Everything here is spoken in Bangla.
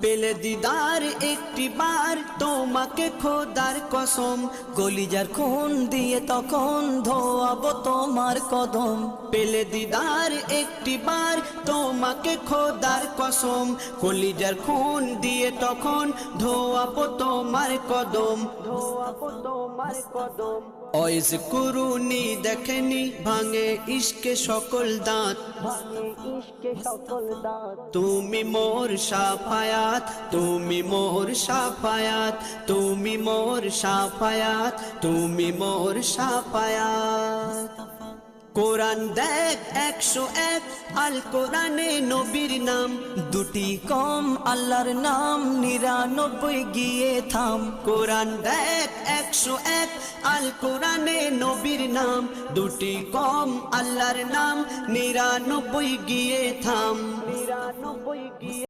পেলে দিদার একটি বার তোমাকে খোদার কসম, কলিজার খুন দিয়ে তখন ধোয়াবো তোমার কদম। পেলে দিদার একটি বার তোমাকে খোদার কসম, কলিজার খুন দিয়ে তখন ধোয়াবো তোমার কদম, ধোয়াবো তোমার কদম। ওয়াইজ কুরুনি দেখেনি ভাঙে ইশকে সকল দাঁত, ভাঙে ইশকে সকল দাঁত। তুমি মোর শাফায়াত, তুমি মোর শাফায়াত, তুমি মোর শাফায়াত, তুমি মোর শাফায়াত। কোরআন দেখ 101 আল কোরআনে নবীর নাম, দুটি কম আল্লাহর নাম 99 গিয়ে থাম। কোরআন দেখ 101 আল কোরআনে নবীর নাম, দুটি কম আল্লাহর নাম 99 গিয়ে থাম, 99 গিয়ে